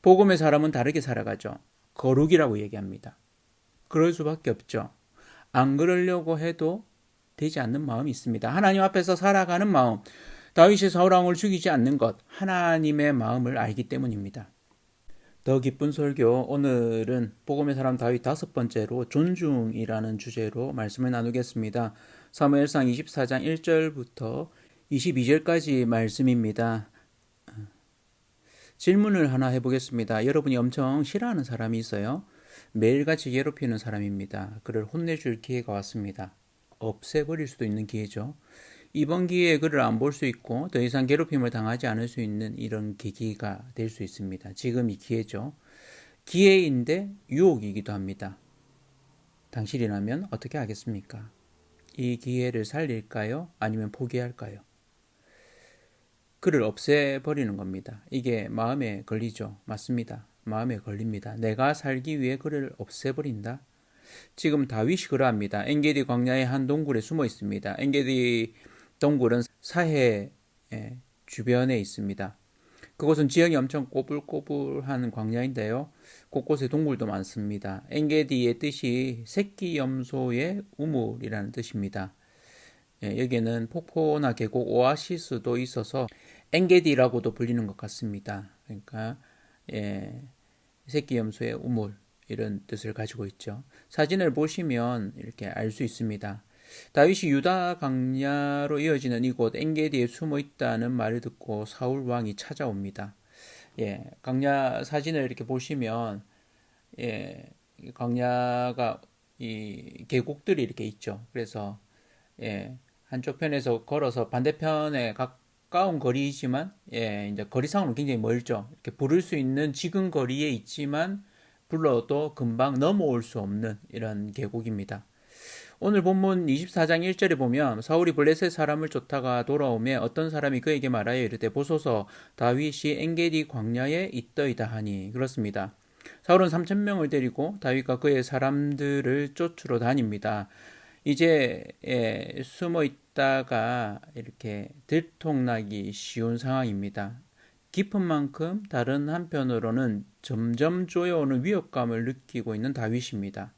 복음의 사람은 다르게 살아가죠. 거룩이라고 얘기합니다. 그럴 수밖에 없죠. 안 그러려고 해도 되지 않는 마음이 있습니다. 하나님 앞에서 살아가는 마음, 다윗이 사울 왕을 죽이지 않는 것, 하나님의 마음을 알기 때문입니다. 더 기쁜 설교, 오늘은 복음의 사람 다윗 5번째로 존중이라는 주제로 말씀을 나누겠습니다. 사무엘상 24장 1절부터 22절까지 말씀입니다. 질문을 하나 해보겠습니다. 여러분이 엄청 싫어하는 사람이 있어요. 매일같이 괴롭히는 사람입니다. 그를 혼내줄 기회가 왔습니다. 없애버릴 수도 있는 기회죠. 이번 기회에 그를 안 볼 수 있고 더 이상 괴롭힘을 당하지 않을 수 있는 이런 계기가 될 수 있습니다. 지금이 기회죠. 기회인데 유혹이기도 합니다. 당신이라면 어떻게 하겠습니까? 이 기회를 살릴까요? 아니면 포기할까요? 그를 없애버리는 겁니다. 이게 마음에 걸리죠. 맞습니다. 마음에 걸립니다. 내가 살기 위해 그를 없애버린다? 지금 다윗이 그러합니다. 엔게디 광야의 한 동굴에 숨어 있습니다. 엔게디 동굴은 사해 주변에 있습니다. 그곳은 지형이 엄청 꼬불꼬불한 광야인데요. 곳곳에 동굴도 많습니다. 엔게디의 뜻이 새끼 염소의 우물이라는 뜻입니다. 여기에는 폭포나 계곡, 오아시스도 있어서 엔게디라고도 불리는 것 같습니다. 그러니까 새끼 염소의 우물 이런 뜻을 가지고 있죠. 사진을 보시면 이렇게 알 수 있습니다. 다윗이 유다 광야로 이어지는 이곳 엔게디에 숨어 있다는 말을 듣고 사울 왕이 찾아옵니다. 광야 사진을 이렇게 보시면 광야가 이 계곡들이 이렇게 있죠. 그래서 한쪽 편에서 걸어서 반대편에 가까운 거리이지만 이제 거리상으로 굉장히 멀죠. 이렇게 부를 수 있는 지근 거리에 있지만 불러도 금방 넘어올 수 없는 이런 계곡입니다. 오늘 본문 24장 1절에 보면 사울이 블레셋 사람을 쫓다가 돌아오매 어떤 사람이 그에게 말하여 이르되 보소서 다윗이 엔게디 광야에 있더이다 하니 그렇습니다. 사울은 3,000명을 데리고 다윗과 그의 사람들을 쫓으러 다닙니다. 이제 숨어 있다가 이렇게 들통나기 쉬운 상황입니다. 깊은 만큼 다른 한편으로는 점점 쪼여오는 위협감을 느끼고 있는 다윗입니다.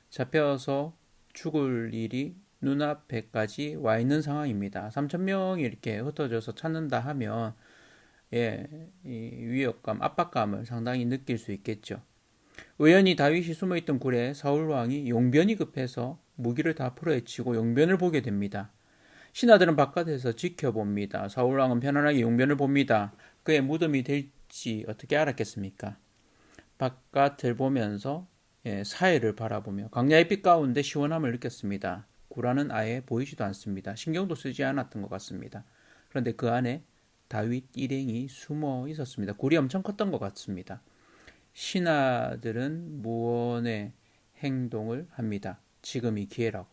잡혀서 죽을 일이 눈앞에까지 와 있는 상황입니다. 3,000명이 이렇게 흩어져서 찾는다 하면 이 위협감, 압박감을 상당히 느낄 수 있겠죠. 우연히 다윗이 숨어있던 굴에 사울 왕이 용변이 급해서 무기를 다 풀어헤치고 용변을 보게 됩니다. 신하들은 바깥에서 지켜봅니다. 사울 왕은 편안하게 용변을 봅니다. 그의 무덤이 될지 어떻게 알았겠습니까? 바깥을 보면서 사해를 바라보며 광야의 빛 가운데 시원함을 느꼈습니다. 구라는 아예 보이지도 않습니다. 신경도 쓰지 않았던 것 같습니다. 그런데 그 안에 다윗 일행이 숨어 있었습니다. 굴이 엄청 컸던 것 같습니다. 신하들은 무언의 행동을 합니다. 지금이 기회라고.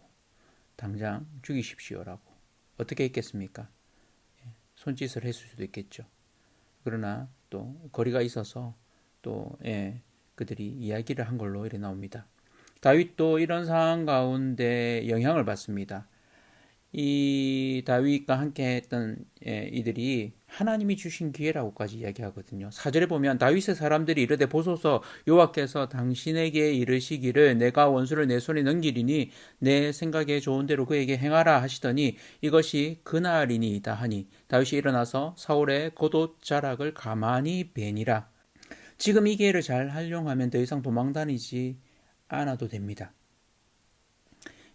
당장 죽이십시오라고. 어떻게 했겠습니까? 손짓을 했을 수도 있겠죠. 그러나 또 거리가 있어서 또 그들이 이야기를 한 걸로 이래 나옵니다. 다윗도 이런 상황 가운데 영향을 받습니다. 이 다윗과 함께 했던 이들이 하나님이 주신 기회라고까지 이야기하거든요. 4절에 보면 다윗의 사람들이 이르되 보소서 여호와께서 당신에게 이르시기를 내가 원수를 내 손에 넘기리니 내 생각에 좋은 대로 그에게 행하라 하시더니 이것이 그날이니이다 하니 다윗이 일어나서 사울의 겉옷 자락을 가만히 베니라. 지금 이 기회를 잘 활용하면 더 이상 도망다니지 않아도 됩니다.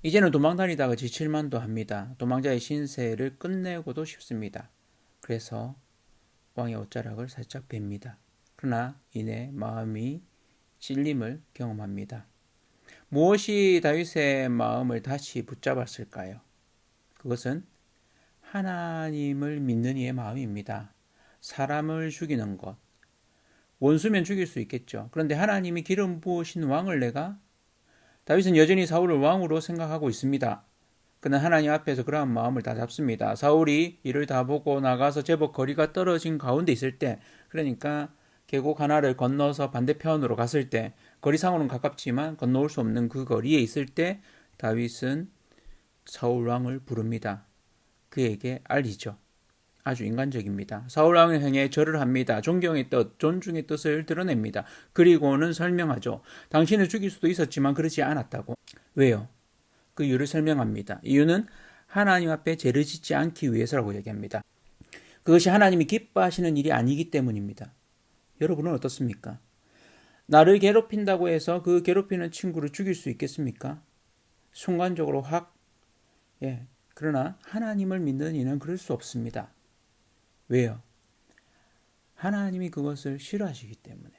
이제는 도망다니다가 지칠만도 합니다. 도망자의 신세를 끝내고도 싶습니다. 그래서 왕의 옷자락을 살짝 뺍니다. 그러나 이내 마음이 찔림을 경험합니다. 무엇이 다윗의 마음을 다시 붙잡았을까요? 그것은 하나님을 믿는 이의 마음입니다. 사람을 죽이는 것. 원수면 죽일 수 있겠죠. 그런데 하나님이 기름 부으신 왕을 내가 다윗은 여전히 사울을 왕으로 생각하고 있습니다. 그는 하나님 앞에서 그러한 마음을 다 잡습니다. 사울이 이를 다 보고 나가서 제법 거리가 떨어진 가운데 있을 때, 그러니까 계곡 하나를 건너서 반대편으로 갔을 때, 거리상으로는 가깝지만 건너올 수 없는 그 거리에 있을 때 다윗은 사울 왕을 부릅니다. 그에게 알리죠. 아주 인간적입니다. 사울 왕을 향해 절을 합니다. 존경의 뜻, 존중의 뜻을 드러냅니다. 그리고는 설명하죠. 당신을 죽일 수도 있었지만 그러지 않았다고. 왜요? 그 이유를 설명합니다. 이유는 하나님 앞에 죄를 짓지 않기 위해서라고 얘기합니다. 그것이 하나님이 기뻐하시는 일이 아니기 때문입니다. 여러분은 어떻습니까? 나를 괴롭힌다고 해서 그 괴롭히는 친구를 죽일 수 있겠습니까? 순간적으로 확, 그러나 하나님을 믿는 이는 그럴 수 없습니다. 왜요? 하나님이 그것을 싫어하시기 때문에.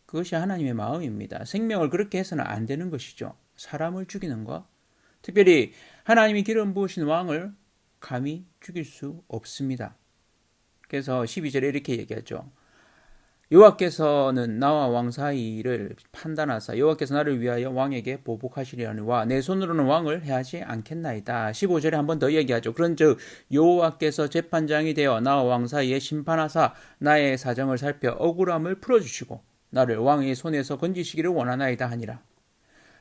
그것이 하나님의 마음입니다. 생명을 그렇게 해서는 안 되는 것이죠. 사람을 죽이는 것, 특별히 하나님이 기름 부으신 왕을 감히 죽일 수 없습니다. 그래서 12절에 이렇게 얘기하죠. 여호와께서는 나와 왕 사이를 판단하사 여호와께서 나를 위하여 왕에게 보복하시려니와 내 손으로는 왕을 해하지 않겠나이다. 15절에 한 번 더 얘기하죠. 그런즉 여호와께서 재판장이 되어 나와 왕 사이에 심판하사 나의 사정을 살펴 억울함을 풀어주시고 나를 왕의 손에서 건지시기를 원하나이다 하니라.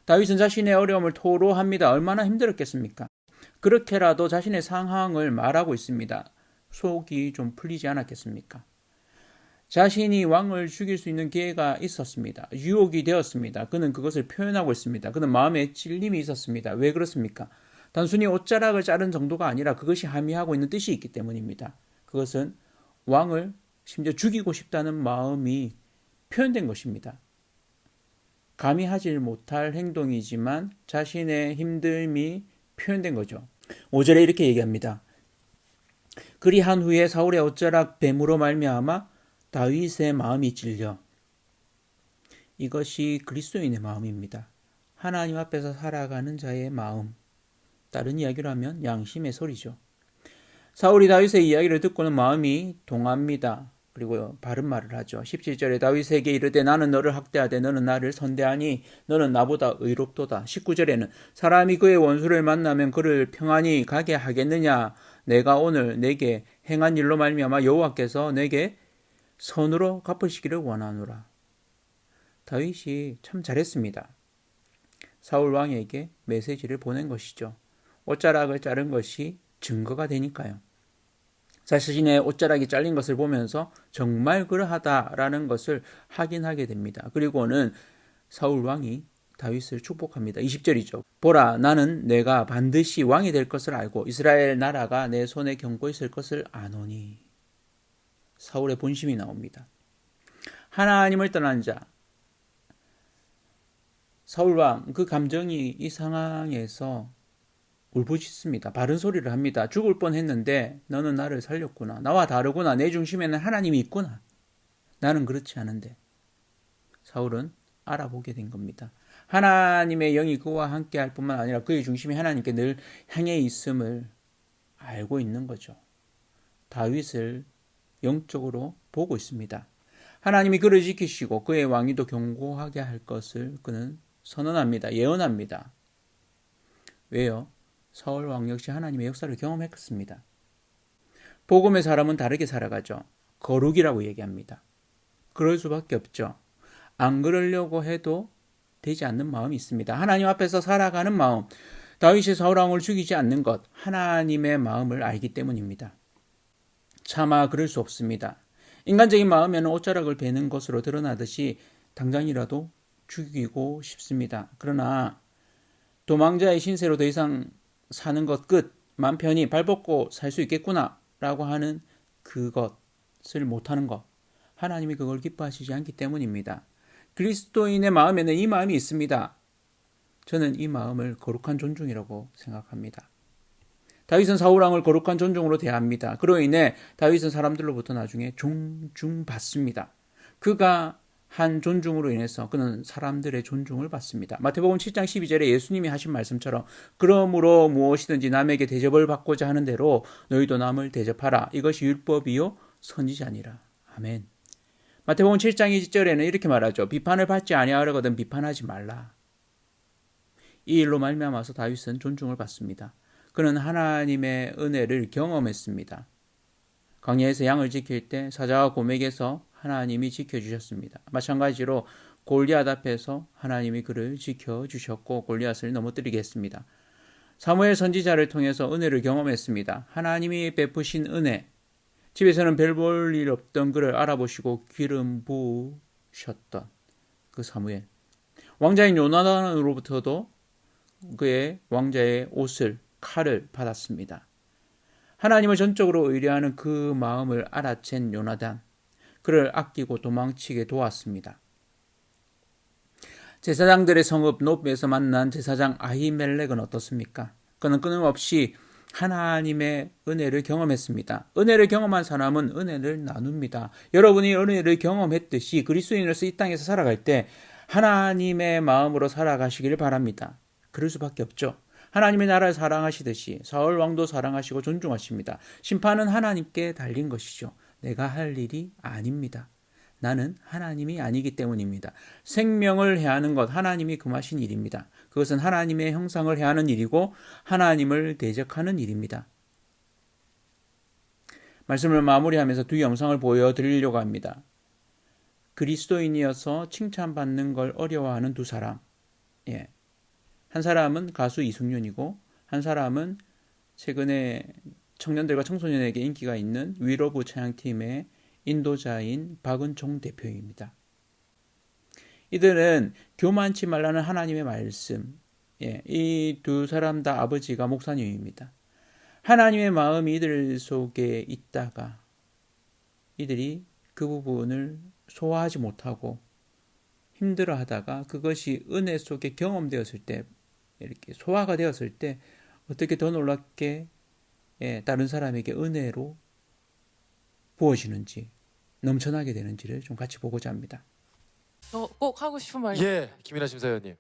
다윗은 자신의 어려움을 토로합니다. 얼마나 힘들었겠습니까? 그렇게라도 자신의 상황을 말하고 있습니다. 속이 좀 풀리지 않았겠습니까? 자신이 왕을 죽일 수 있는 기회가 있었습니다. 유혹이 되었습니다. 그는 그것을 표현하고 있습니다. 그는 마음에 찔림이 있었습니다. 왜 그렇습니까? 단순히 옷자락을 자른 정도가 아니라 그것이 함의하고 있는 뜻이 있기 때문입니다. 그것은 왕을 심지어 죽이고 싶다는 마음이 표현된 것입니다. 감히 하지 못할 행동이지만 자신의 힘듦이 표현된 거죠. 5절에 이렇게 얘기합니다. 그리한 후에 사울의 옷자락 뱀으로 말미암아 다윗의 마음이 찔려. 이것이 그리스도인의 마음입니다. 하나님 앞에서 살아가는 자의 마음. 다른 이야기로 하면 양심의 소리죠. 사울이 다윗의 이야기를 듣고는 마음이 동합니다. 그리고 바른 말을 하죠. 17절에 다윗에게 이르되 나는 너를 학대하되 너는 나를 선대하니 너는 나보다 의롭도다. 19절에는 사람이 그의 원수를 만나면 그를 평안히 가게 하겠느냐. 내가 오늘 내게 행한 일로 말미암아 여호와께서 내게 선으로 갚으시기를 원하노라. 다윗이 참 잘했습니다. 사울 왕에게 메시지를 보낸 것이죠. 옷자락을 자른 것이 증거가 되니까요. 자신의 옷자락이 잘린 것을 보면서 정말 그러하다라는 것을 확인하게 됩니다. 그리고는 사울 왕이 다윗을 축복합니다. 20절이죠. 보라, 나는 내가 반드시 왕이 될 것을 알고 이스라엘 나라가 내 손에 견고 있을 것을 아노니. 사울의 본심이 나옵니다. 하나님을 떠난 자, 사울왕 그 감정이 이 상황에서 울부짖습니다. 바른 소리를 합니다. 죽을 뻔했는데 너는 나를 살렸구나. 나와 다르구나. 내 중심에는 하나님이 있구나. 나는 그렇지 않은데. 사울은 알아보게 된 겁니다. 하나님의 영이 그와 함께 할 뿐만 아니라 그의 중심이 하나님께 늘 향해 있음을 알고 있는 거죠. 다윗을 영적으로 보고 있습니다. 하나님이 그를 지키시고 그의 왕위도 견고하게 할 것을 그는 선언합니다. 예언합니다. 왜요? 사울 왕 역시 하나님의 역사를 경험했습니다. 복음의 사람은 다르게 살아가죠. 거룩이라고 얘기합니다. 그럴 수밖에 없죠. 안 그러려고 해도 되지 않는 마음이 있습니다. 하나님 앞에서 살아가는 마음, 다윗이 사울 왕을 죽이지 않는 것, 하나님의 마음을 알기 때문입니다. 차마 그럴 수 없습니다. 인간적인 마음에는 옷자락을 베는 것으로 드러나듯이 당장이라도 죽이고 싶습니다. 그러나 도망자의 신세로 더 이상 사는 것 끝, 맘 편히 발벗고 살 수 있겠구나 라고 하는 그것을 못하는 것, 하나님이 그걸 기뻐하시지 않기 때문입니다. 그리스도인의 마음에는 이 마음이 있습니다. 저는 이 마음을 거룩한 존중이라고 생각합니다. 다윗은 사울왕을 거룩한 존중으로 대합니다. 그로 인해 다윗은 사람들로부터 나중에 존중받습니다. 그가 한 존중으로 인해서 그는 사람들의 존중을 받습니다. 마태복음 7장 12절에 예수님이 하신 말씀처럼 그러므로 무엇이든지 남에게 대접을 받고자 하는 대로 너희도 남을 대접하라. 이것이 율법이요 선지자니라. 아멘. 마태복음 7장 2절에는 이렇게 말하죠. 비판을 받지 아니하려거든 비판하지 말라. 이 일로 말미암아서 다윗은 존중을 받습니다. 그는 하나님의 은혜를 경험했습니다. 광야에서 양을 지킬 때 사자와 곰에게서 하나님이 지켜주셨습니다. 마찬가지로 골리앗 앞에서 하나님이 그를 지켜주셨고 골리앗을 넘어뜨리게 했습니다. 사무엘 선지자를 통해서 은혜를 경험했습니다. 하나님이 베푸신 은혜, 집에서는 별 볼 일 없던 그를 알아보시고 기름 부으셨던 그 사무엘. 왕자인 요나단으로부터도 그의 왕자의 옷을, 칼을 받았습니다. 하나님을 전적으로 의뢰하는 그 마음을 알아챈 요나단, 그를 아끼고 도망치게 도왔습니다. 제사장들의 성읍 놉에서 만난 제사장 아히멜렉은 어떻습니까? 그는 끊임없이 하나님의 은혜를 경험했습니다. 은혜를 경험한 사람은 은혜를 나눕니다. 여러분이 은혜를 경험했듯이 그리스도인으로서 이 땅에서 살아갈 때 하나님의 마음으로 살아가시길 바랍니다. 그럴 수밖에 없죠. 하나님의 나라를 사랑하시듯이 사울 왕도 사랑하시고 존중하십니다. 심판은 하나님께 달린 것이죠. 내가 할 일이 아닙니다. 나는 하나님이 아니기 때문입니다. 생명을 해하는 것, 하나님이 금하신 일입니다. 그것은 하나님의 형상을 해하는 일이고 하나님을 대적하는 일입니다. 말씀을 마무리하면서 두 영상을 보여드리려고 합니다. 그리스도인이어서 칭찬받는 걸 어려워하는 두 사람. 한 사람은 가수 이승윤이고 한 사람은 최근에 청년들과 청소년에게 인기가 있는 위로부 찬양팀의 인도자인 박은총 대표입니다. 이들은 교만치 말라는 하나님의 말씀, 이 두 사람 다 아버지가 목사님입니다. 하나님의 마음이 이들 속에 있다가 이들이 그 부분을 소화하지 못하고 힘들어하다가 그것이 은혜 속에 경험되었을 때, 이렇게 소화가 되었을 때 어떻게 더 놀랍게 다른 사람에게 은혜로 부어지는지, 넘쳐나게 되는지를 좀 같이 보고자 합니다. 꼭 하고 싶은 말이. 예, 김이나 심사위원님.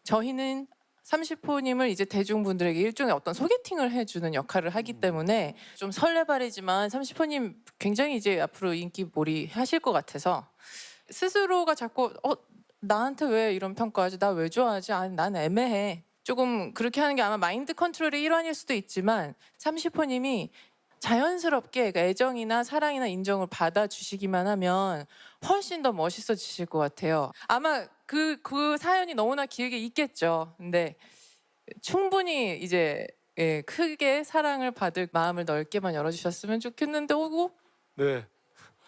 저희는 30호님을 이제 대중분들에게 일종의 어떤 소개팅을 해주는 역할을 하기 때문에 좀 설레발이지만 30호님 굉장히 이제 앞으로 인기몰이 하실 것 같아서 스스로가 자꾸 나한테 왜 이런 평가하지? 나 왜 좋아하지? 아니, 난 애매해. 조금 그렇게 하는 게 아마 마인드 컨트롤의 일환일 수도 있지만 30호님이 자연스럽게 애정이나 사랑이나 인정을 받아주시기만 하면 훨씬 더 멋있어지실 것 같아요. 아마 그 사연이 너무나 길게 있겠죠. 근데 충분히 이제 크게 사랑을 받을 마음을 넓게만 열어주셨으면 좋겠는데 네.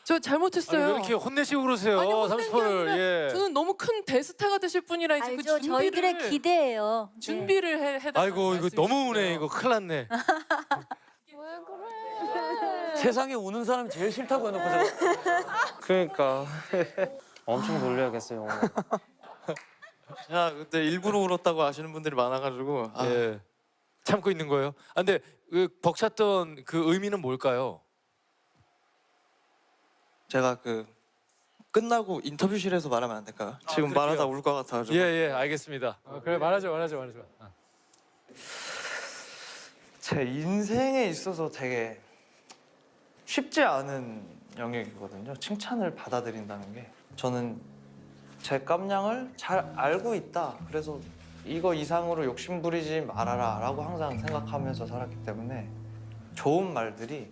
저 잘못했어요. 아니, 왜 이렇게 혼내시고 그러세요? 아니, 혼낸 게 30호를. 아니라 예. 저는 너무 큰 대스타가 되실 분이라 이제 알죠. 그 준비를 저희들의 기대예요. 네. 준비를 해달라는 아이고 이거 너무 말씀이시고요. 우네. 이거 큰일 났네. 왜 그래? 세상에 우는 사람이 제일 싫다고 해놓고서. 그러니까 엄청 놀려야겠어요 오늘. 야, 근데 일부러 울었다고 아시는 분들이 많아가지고 예. 참고 있는 거예요. 아, 근데 그 벅찼던 그 의미는 뭘까요? 제가 끝나고 인터뷰실에서 말하면 안 될까요? 지금 그럴게요. 말하다 울 것 같아가지고. 예, 알겠습니다. 그래 말하죠. 제 인생에 있어서 되게 쉽지 않은 영역이거든요. 칭찬을 받아들인다는 게. 저는 제 깜냥을 잘 알고 있다. 그래서 이거 이상으로 욕심 부리지 말아라 라고 항상 생각하면서 살았기 때문에 좋은 말들이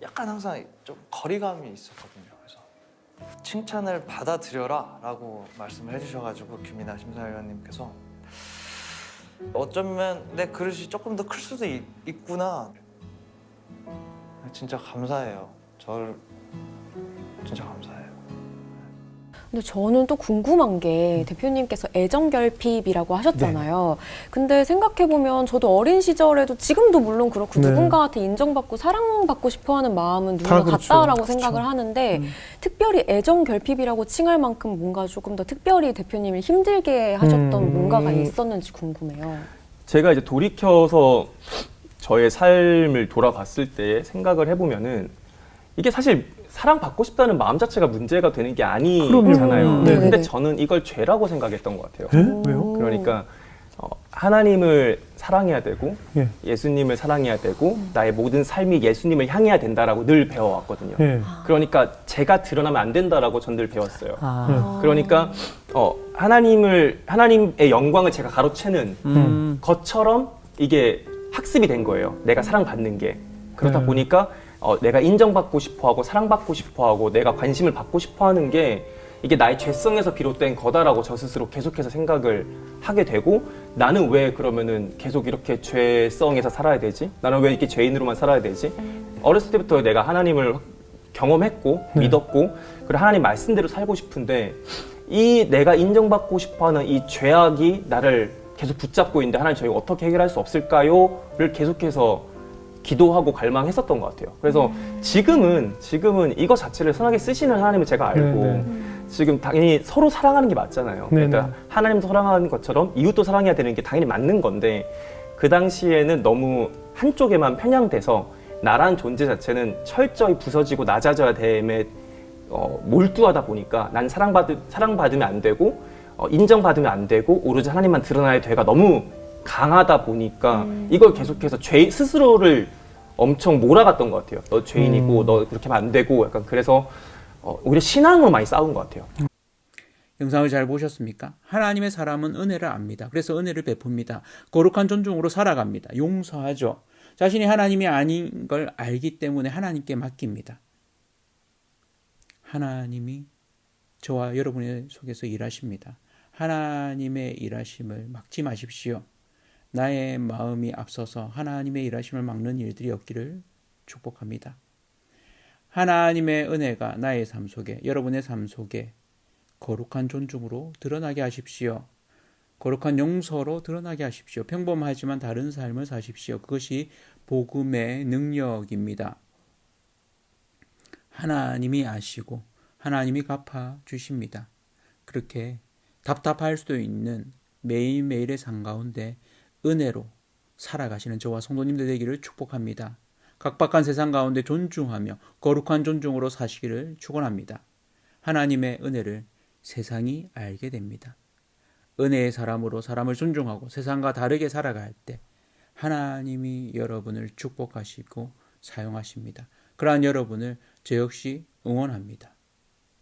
약간 항상 좀 거리감이 있었거든요. 그래서 칭찬을 받아들여라 라고 말씀을 해주셔가지고 김이나 심사위원님께서 어쩌면 내 그릇이 조금 더 클 수도 있구나. 진짜 감사해요. 저를 진짜 감사해요. 근데 저는 또 궁금한 게 대표님께서 애정결핍이라고 하셨잖아요. 근데 생각해보면 저도 어린 시절에도 지금도 물론 그렇고 누군가한테 인정받고 사랑받고 싶어하는 마음은 누구나 같다라고 생각을 하는데 특별히 애정결핍이라고 칭할 만큼 뭔가 조금 더 특별히 대표님을 힘들게 하셨던 뭔가가 있었는지 궁금해요. 제가 이제 돌이켜서 저의 삶을 돌아봤을 때 생각을 해보면은 이게 사실 사랑받고 싶다는 마음 자체가 문제가 되는 게 아니잖아요. 근데 저는 이걸 죄라고 생각했던 것 같아요. 왜요? 그러니까 하나님을 사랑해야 되고 예수님을 사랑해야 되고 나의 모든 삶이 예수님을 향해야 된다라고 늘 배워왔거든요. 그러니까 제가 드러나면 안 된다라고 전 늘 배웠어요. 그러니까 하나님의 영광을 제가 가로채는 것처럼 이게 학습이 된 거예요. 내가 사랑받는 게. 그러다 보니까 내가 인정받고 싶어하고 사랑받고 싶어하고 내가 관심을 받고 싶어하는 게 이게 나의 죄성에서 비롯된 거다라고 저 스스로 계속해서 생각을 하게 되고, 나는 왜 그러면은 계속 이렇게 죄성에서 살아야 되지? 나는 왜 이렇게 죄인으로만 살아야 되지? 어렸을 때부터 내가 하나님을 경험했고 믿었고, 그리고 하나님 말씀대로 살고 싶은데, 이 내가 인정받고 싶어하는 이 죄악이 나를 계속 붙잡고 있는데 하나님 저희가 어떻게 해결할 수 없을까요?를 계속해서 기도하고 갈망했었던 것 같아요. 그래서 지금은 이거 자체를 선하게 쓰시는 하나님을 제가 알고 지금 당연히 서로 사랑하는 게 맞잖아요. 그러니까 하나님도 사랑하는 것처럼 이웃도 사랑해야 되는 게 당연히 맞는 건데, 그 당시에는 너무 한쪽에만 편향돼서 나란 존재 자체는 철저히 부서지고 낮아져야 됨에 몰두하다 보니까 난 사랑받으면 안 되고 인정받으면 안 되고 오로지 하나님만 드러나야 돼가 너무 강하다 보니까 이걸 계속해서 죄 스스로를 엄청 몰아갔던 것 같아요. 너 죄인이고 너 그렇게 하면 안 되고, 약간 그래서 오히려 신앙으로 많이 싸운 것 같아요. 영상을 잘 보셨습니까? 하나님의 사람은 은혜를 압니다. 그래서 은혜를 베풉니다. 거룩한 존중으로 살아갑니다. 용서하죠. 자신이 하나님이 아닌 걸 알기 때문에 하나님께 맡깁니다. 하나님이 저와 여러분의 속에서 일하십니다. 하나님의 일하심을 막지 마십시오. 나의 마음이 앞서서 하나님의 일하심을 막는 일들이 없기를 축복합니다. 하나님의 은혜가 나의 삶 속에, 여러분의 삶 속에 거룩한 존중으로 드러나게 하십시오. 거룩한 용서로 드러나게 하십시오. 평범하지만 다른 삶을 사십시오. 그것이 복음의 능력입니다. 하나님이 아시고 하나님이 갚아 주십니다. 그렇게 답답할 수도 있는 매일매일의 삶 가운데 은혜로 살아가시는 저와 성도님들 되기를 축복합니다. 각박한 세상 가운데 존중하며 거룩한 존중으로 사시기를 축원합니다. 하나님의 은혜를 세상이 알게 됩니다. 은혜의 사람으로 사람을 존중하고 세상과 다르게 살아갈 때 하나님이 여러분을 축복하시고 사용하십니다. 그러한 여러분을 저 역시 응원합니다.